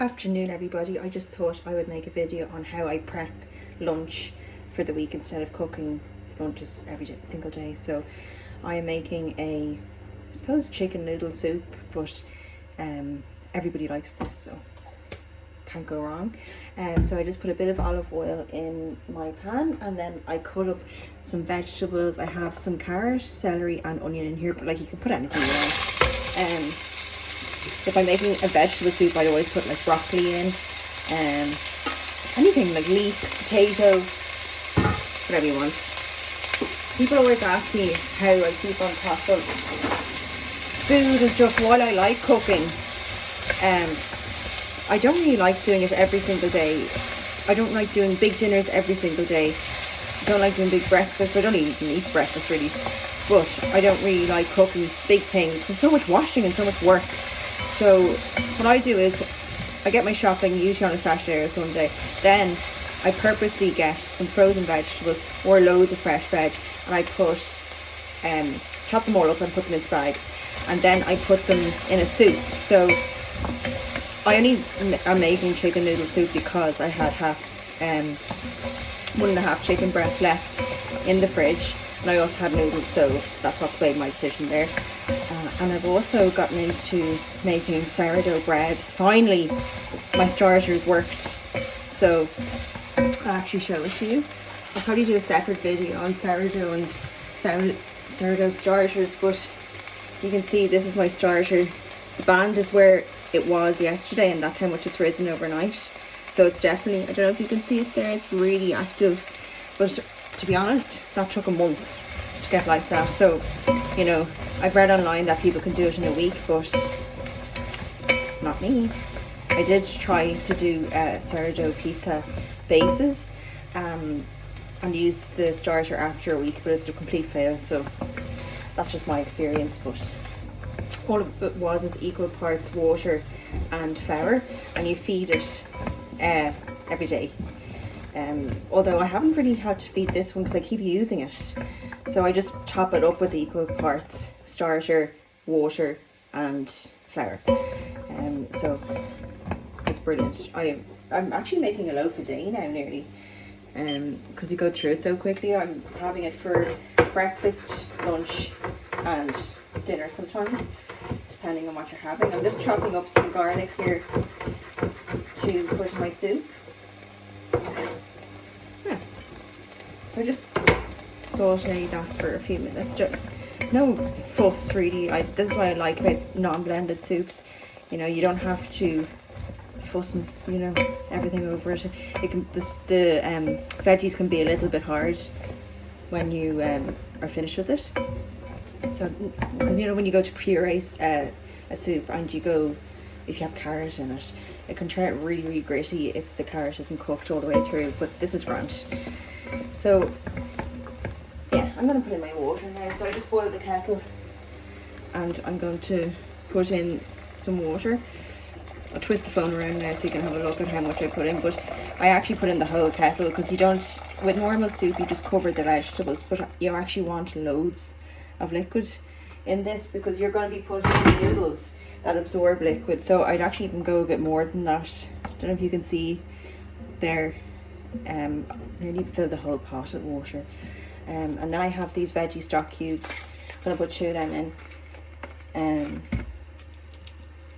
Afternoon everybody, I just thought I would make a video on how I prep lunch for the week instead of cooking lunches single day. So I am making I suppose chicken noodle soup, but everybody likes this, so can't go wrong. So I just put a bit of olive oil in my pan, and then I cut up some vegetables. I have some carrot, celery and onion in here, but like you can put anything you want. If I'm making a vegetable soup, I always put like broccoli in, anything like leeks, potato, whatever you want. People always ask me how I keep on top of food and stuff while I like cooking. I don't really like doing it every single day. I don't like doing big dinners every single day. I don't like doing big breakfasts. I don't even eat breakfast really. But I don't really like cooking big things. There's so much washing and so much work. So what I do is I get my shopping usually on a Saturday or Sunday. Then I purposely get some frozen vegetables or loads of fresh veg, and I chop them all up and put them into bags, and then I put them in a soup. So I'm making chicken noodle soup because I had 1.5 chicken breasts left in the fridge, and I also had noodles, so that's what swayed my decision there. And I've also gotten into making sourdough bread. Finally, my starters worked, so I'll actually show it to you. I'll probably do a separate video on sourdough and sourdough starters, but you can see this is my starter. The band is where it was yesterday, and that's how much it's risen overnight. So it's definitely, I don't know if you can see it there, it's really active. But to be honest, that took a month to get like that. So, you know, I've read online that people can do it in a week, but not me. I did try to do sourdough pizza bases and use the starter after a week, but it's a complete fail. So that's just my experience. But all of it was is equal parts water and flour, and you feed it every day. Although I haven't really had to feed this one because I keep using it, so I just top it up with equal parts starter, water and flour. So it's brilliant. I'm actually making a loaf a day now nearly, because you go through it so quickly. I'm having it for breakfast, lunch and dinner sometimes, depending on what you're having. I'm just chopping up some garlic here to put in my soup. So just saute that for a few minutes. Just no fuss really. This is what I like about non-blended soups. You know, you don't have to fuss and, you know, everything over it. The veggies can be a little bit hard when you are finished with it. So, because you know when you go to puree a soup and if you have carrot in it, it can turn out really, really gritty if the carrot isn't cooked all the way through. But this is grand. So yeah, I'm going to put in my water now. So I just boiled the kettle, and I'm going to put in some water. I'll twist the phone around now so you can have a look at how much I put in, but I actually put in the whole kettle because you don't, with normal soup you just cover the vegetables, but you actually want loads of liquid in this because you're going to be putting in noodles that absorb liquid. So I'd actually even go a bit more than that. Don't know if you can see there. Nearly fill the whole pot of water. And then I have these veggie stock cubes. I'm going to put 2 of them in,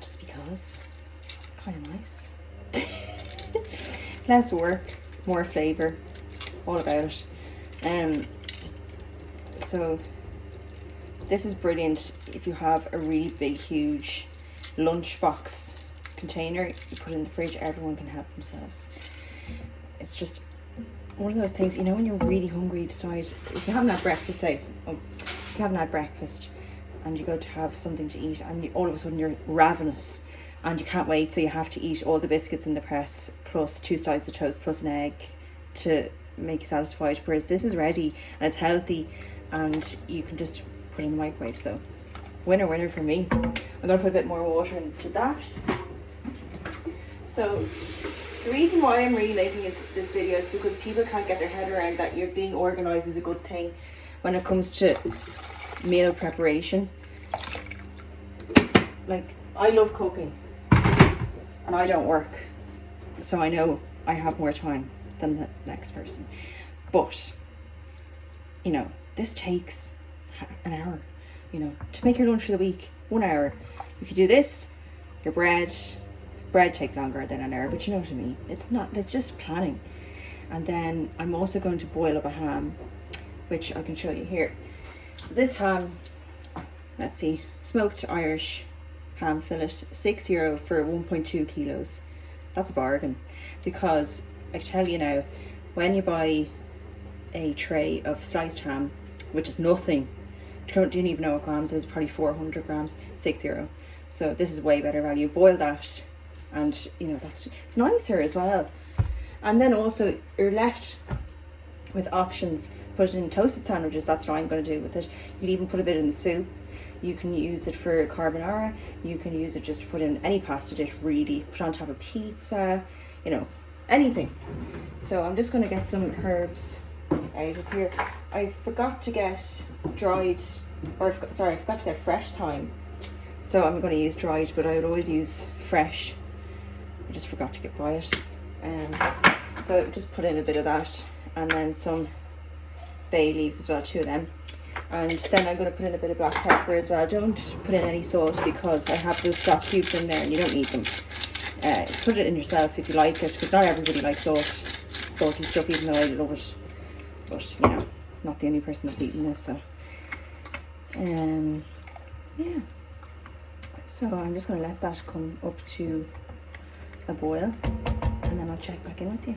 just because, kind of nice. Less work, more flavour, all about it. So this is brilliant if you have a really big, huge lunchbox container. You put it in the fridge, everyone can help themselves. It's just one of those things, you know, when you're really hungry, you decide, if you haven't had breakfast, if you haven't had breakfast and you go to have something to eat, and all of a sudden you're ravenous and you can't wait, so you have to eat all the biscuits in the press plus 2 slices of toast plus an egg to make you satisfied. Whereas this is ready and it's healthy and you can just put it in the microwave. So winner for me. I'm going to put a bit more water into that. So the reason why I'm really making this video is because people can't get their head around that you're being organised is a good thing when it comes to meal preparation. Like, I love cooking. and I don't work, so I know I have more time than the next person. But, you know, this takes an hour, you know, to make your lunch for the week, 1 hour. If you do this, your bread takes longer than an hour, but you know what I mean. It's just planning. And then I'm also going to boil up a ham, which I can show you here. So this ham, let's see, smoked Irish ham fillet, €6 for 1.2 kilos. That's a bargain, because I tell you now, when you buy a tray of sliced ham, which is nothing, don't even know what grams is, probably 400 grams, €6. So this is way better value. Boil that, and you know, it's nicer as well. And then also you're left with options. Put it in toasted sandwiches, that's what I'm going to do with it. You can even put a bit in the soup. You can use it for carbonara. You can use it just to put in any pasta dish, really. Put on top of pizza, you know, anything. So I'm just going to get some herbs out of here. I forgot to get dried, or sorry, I forgot to get fresh thyme. So I'm going to use dried, but I would always use fresh. I just forgot to get by it. So just put in a bit of that, and then some bay leaves as well, 2 of them. And then I'm going to put in a bit of black pepper as well. Don't put in any salt, because I have those stock cubes in there and you don't need them. Put it in yourself if you like it, because not everybody likes salty stuff, even though I love it. But you know, not the only person that's eating this, so yeah. So I'm just going to let that come up to a boil, and then I'll check back in with you.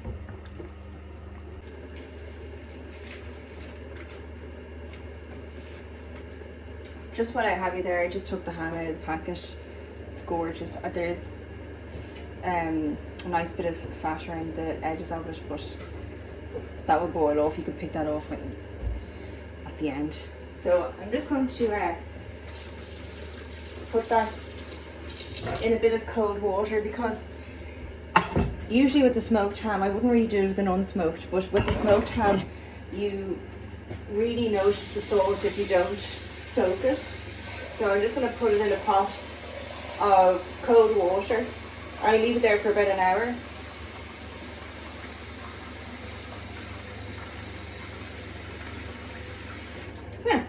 Just while I have you there, I just took the ham out of the packet. It's gorgeous. There's a nice bit of fat around the edges of it, but that will boil off. You can pick that off at the end. So I'm just going to put that in a bit of cold water, because usually with the smoked ham, I wouldn't really do it with an unsmoked, but with the smoked ham, you really notice the salt if you don't soak it. So I'm just going to put it in a pot of cold water. I leave it there for about an hour. Yeah.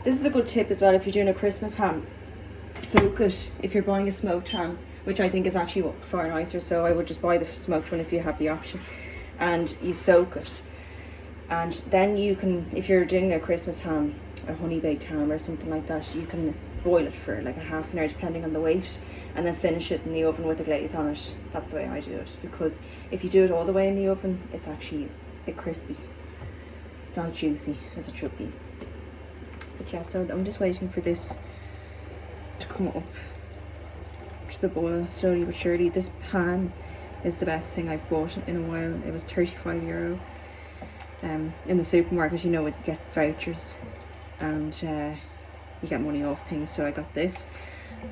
This is a good tip as well if you're doing a Christmas ham. Soak it if you're buying a smoked ham, which I think is actually far nicer. So I would just buy the smoked one if you have the option, and you soak it. And then you can, if you're doing a Christmas ham, a honey baked ham or something like that, you can boil it for like a half an hour depending on the weight, and then finish it in the oven with a glaze on it. That's the way I do it, because if you do it all the way in the oven, it's actually a bit crispy. It's not as juicy as it should be. But yeah, so I'm just waiting for this to come up to the boil slowly but surely. This pan is the best thing I've bought in a while. It was €35. In the supermarket, you know, you get vouchers and you get money off things, so I got this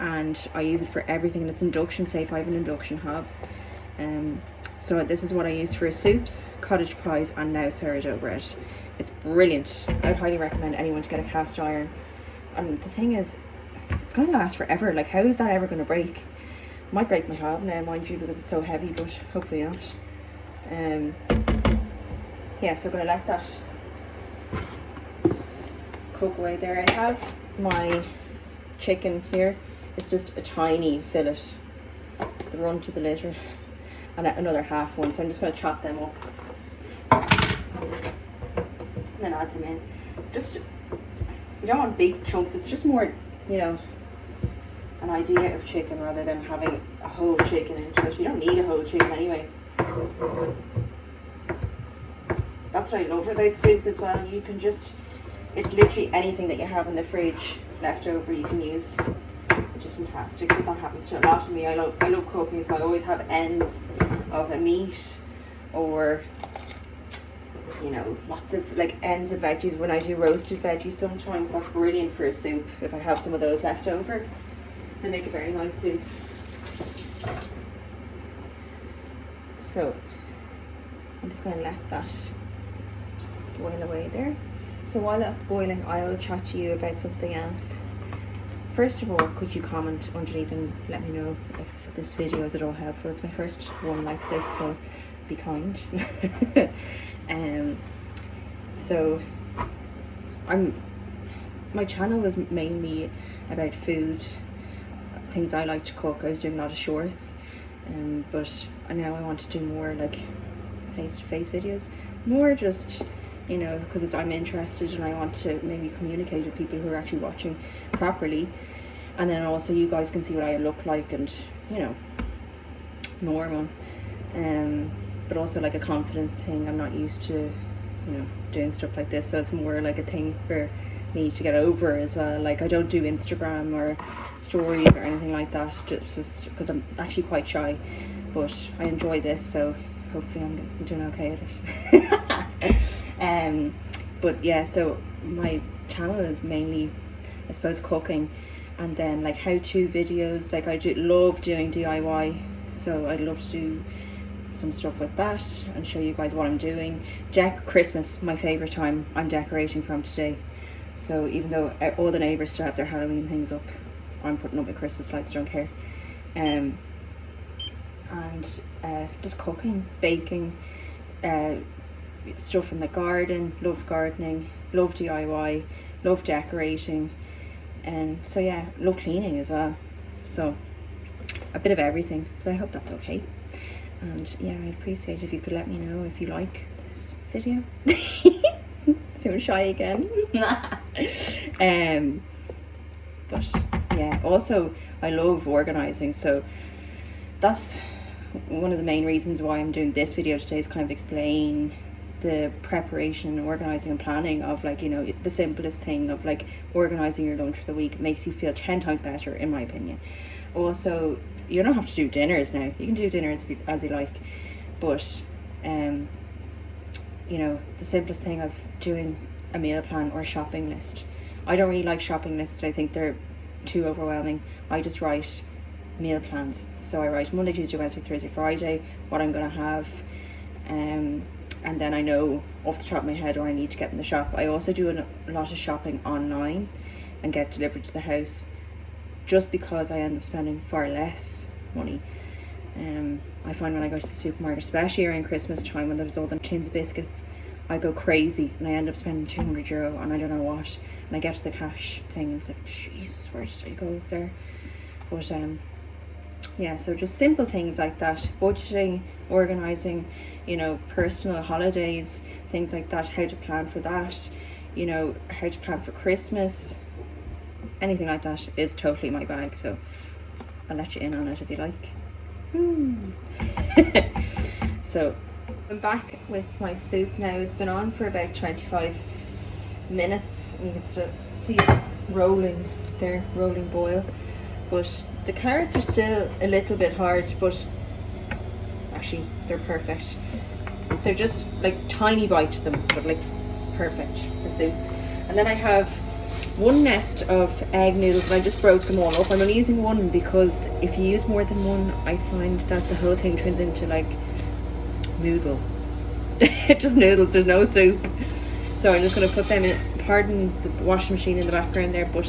and I use it for everything, and it's induction safe. I have an induction hob. So this is what I use for soups, cottage pies, and now sourdough bread. It's brilliant. I would highly recommend anyone to get a cast iron. And the thing is, it's going to last forever. Like, how is that ever going to break? Might break my hob now, mind you, because it's so heavy, but hopefully not. Yeah, so I'm going to let that cook away there. I have my chicken here. It's just a tiny fillet, the run to the litter, and another half one. So I'm just going to chop them up and then add them in. Just, you don't want big chunks. It's just more, you know, an idea of chicken rather than having a whole chicken into it. You don't need a whole chicken anyway. That's what I love about soup as well. You can just, it's literally anything that you have in the fridge left over you can use, which is fantastic, because that happens to a lot of me. I love cooking, so I always have ends of a meat, or, you know, lots of like ends of veggies. When I do roasted veggies sometimes, that's brilliant for a soup. If I have some of those left over, they make a very nice soup. So I'm just going to let that boil away there. So while that's boiling, I'll chat to you about something else. first of all, could you comment underneath and let me know if this video is at all helpful? It's my first one like this, so be kind. So my channel was mainly about food, things I like to cook. I was doing a lot of shorts, but now I want to do more like face-to-face videos, more just, you know, because I'm interested and I want to maybe communicate with people who are actually watching properly, and then also you guys can see what I look like and, you know, normal, but also like a confidence thing. I'm not used to, you know, doing stuff like this, so it's more like a thing for me to get over as well. Like, I don't do Instagram or stories or anything like that, just because I'm actually quite shy, but I enjoy this, so hopefully I'm doing okay at it. But yeah, so my channel is mainly, I suppose, cooking, and then like how-to videos. Like, I love doing DIY, so I'd love to do some stuff with that and show you guys what I'm doing. Christmas, my favorite time. I'm decorating from today, so even though all the neighbors still have their Halloween things up, I'm putting up my Christmas lights, don't care. And just cooking, baking, stuff in the garden. Love gardening, love DIY, love decorating, and so yeah, love cleaning as well. So a bit of everything, so I hope that's okay. And yeah, I'd appreciate if you could let me know if you like this video. So I'm shy again. But yeah, also I love organizing, so that's one of the main reasons why I'm doing this video today, is kind of explain the preparation and organizing and planning of, like, you know, the simplest thing of like organizing your lunch for the week. It makes you feel 10 times better, in my opinion. Also, you don't have to do dinners now. You can do dinners as you like, but you know, the simplest thing of doing a meal plan or a shopping list. I don't really like shopping lists. I think they're too overwhelming. I just write meal plans. So I write Monday, Tuesday, Wednesday, Thursday, Friday, what I'm gonna have, and then I know off the top of my head what I need to get in the shop. I also do a lot of shopping online and get delivered to the house, just because I end up spending far less money. I find when I go to the supermarket, especially around Christmas time when there's all the tins of biscuits, I go crazy and I end up spending €200 and I don't know what, and I get to the cash thing and it's like, Jesus, where did I go there? But yeah, so just simple things like that, budgeting, organizing, you know, personal holidays, things like that, how to plan for that, you know, how to plan for Christmas, anything like that is totally my bag, so I'll let you in on it if you like. So I'm back with my soup now. It's been on for about 25 minutes and you can still see it rolling there, rolling boil, but the carrots are still a little bit hard, but actually they're perfect. They're just like tiny bite to them, but like perfect for soup. And then I have one nest of egg noodles and I just broke them all up. I'm only using one because if you use more than one, I find that the whole thing turns into like noodle. Just noodles, there's no soup. So I'm just going to put them in. Pardon the washing machine in the background there, but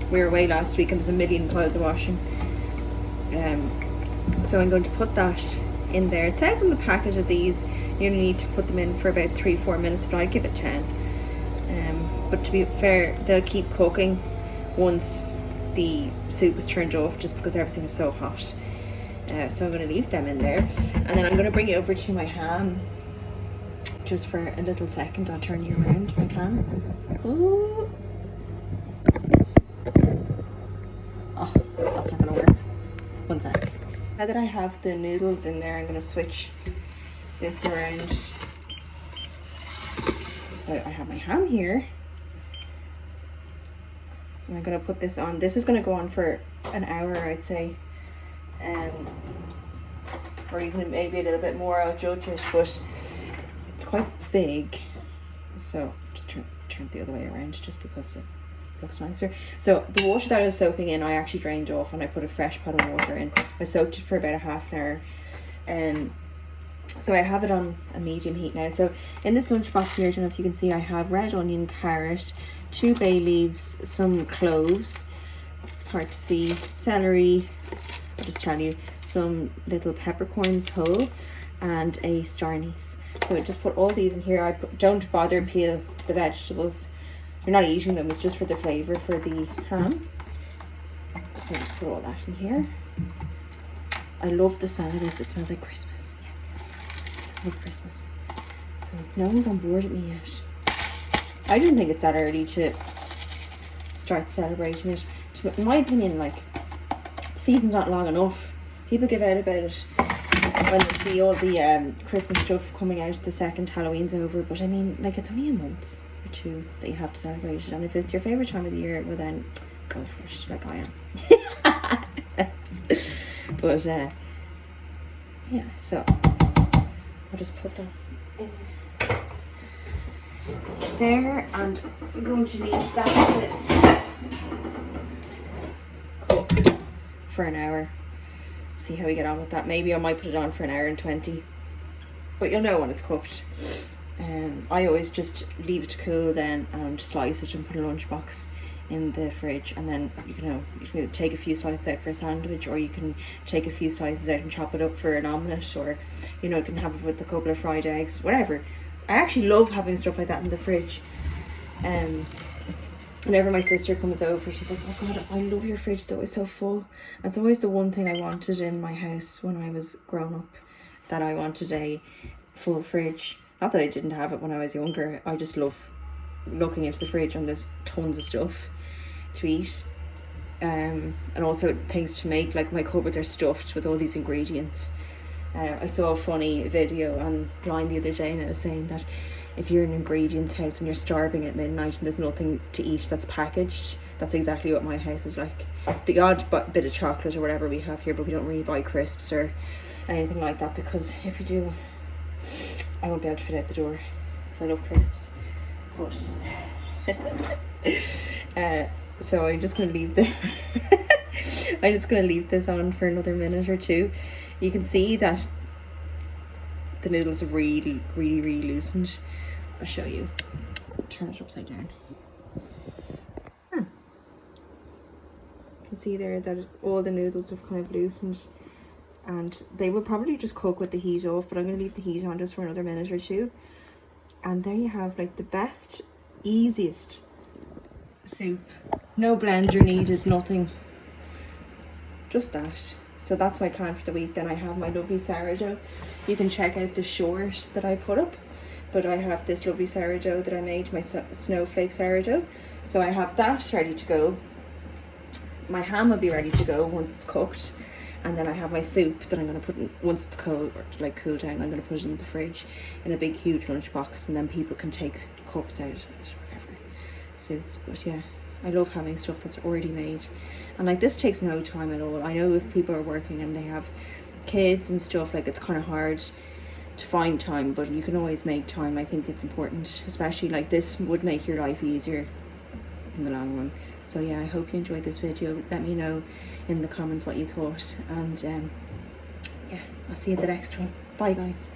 we were away last week and there's a million piles of washing. So I'm going to put that in there. It says on the packet of these you only need to put them in for about 3-4 minutes, but I'd give it 10. But to be fair, they'll keep cooking once the soup is turned off, just because everything is so hot. So I'm going to leave them in there, and then I'm going to bring it over to my ham just for a little second. I'll turn you around if I can. Ooh. Oh, that's not going to work. One sec. Now that I have the noodles in there, I'm going to switch this around. So I have my ham here. And I'm going to put this on. This is going to go on for an hour, I'd say. Or even maybe a little bit more, I'll judge it, but it's quite big. So just turn it the other way around just because it looks nicer. So the water that I was soaking in, I actually drained off and I put a fresh pot of water in. I soaked it for about a half an hour. So I have it on a medium heat now. So in this lunchbox here, I don't know if you can see, I have red onion, carrot, 2 bay leaves, some cloves, hard to see. Celery, I'll just tell you, some little peppercorns whole, and a star anise. So I just put all these in here. Don't bother peel the vegetables. You're not eating them, it's just for the flavour for the ham. So just put all that in here. I love the smell of this. It smells like Christmas. Yes. I love Christmas. So no one's on board with me yet. I don't think it's that early to start celebrating it. In my opinion, like, the season's not long enough. People give out about it when they see all the Christmas stuff coming out the second Halloween's over. But I mean, like, it's only a month or two that you have to celebrate it. And if it's your favourite time of the year, well then, go for it, like I am. But, yeah, so I'll just put that in there, and I'm going to leave that to cook for an hour. See how we get on with that. Maybe I might put it on for an hour and 20, but you'll know when it's cooked. I always just leave it to cool then and slice it and put a lunchbox in the fridge, and then you can take a few slices out for a sandwich, or you can take a few slices out and chop it up for an omelette, or you can have it with a couple of fried eggs, whatever. I actually love having stuff like that in the fridge. Whenever my sister comes over, she's like, oh God, I love your fridge, it's always so full. And it's always the one thing I wanted in my house when I was grown up, that I wanted a full fridge. Not that I didn't have it when I was younger, I just love looking into the fridge and there's tons of stuff to eat, and also things to make. Like, my cupboards are stuffed with all these ingredients. I saw a funny video online the other day, and it was saying that if you're in an ingredients house and you're starving at midnight and there's nothing to eat that's packaged, that's exactly what my house is like. The odd bit of chocolate or whatever we have here, but we don't really buy crisps or anything like that, because if we do, I won't be able to fit out the door, because I love crisps. But so I'm just going to leave this on for another minute or two. You can see that the noodles have really loosened. I'll show you. Turn it upside down. You can see there that all the noodles have kind of loosened, and they will probably just cook with the heat off, but I'm going to leave the heat on just for another minute or two. And there you have, like, the best, easiest soup. No blender needed, nothing, just that. So that's my plan for the week. Then I have my lovely sourdough. You can check out the short that I put up, but I have this lovely sourdough that I made, my snowflake sourdough. So I have that ready to go. My ham will be ready to go once it's cooked, and then I have my soup that I'm going to put in, once it's cold, or like cool down, I'm going to put it in the fridge in a big huge lunchbox, and then people can take cups out of it, whatever suits. But yeah, I love having stuff that's already made, and like, this takes no time at all. I know if people are working and they have kids and stuff, like, it's kind of hard to find time, but you can always make time. I think it's important, especially like this would make your life easier in the long run. So yeah, I hope you enjoyed this video. Let me know in the comments what you thought, and yeah, I'll see you at the next one. Bye guys.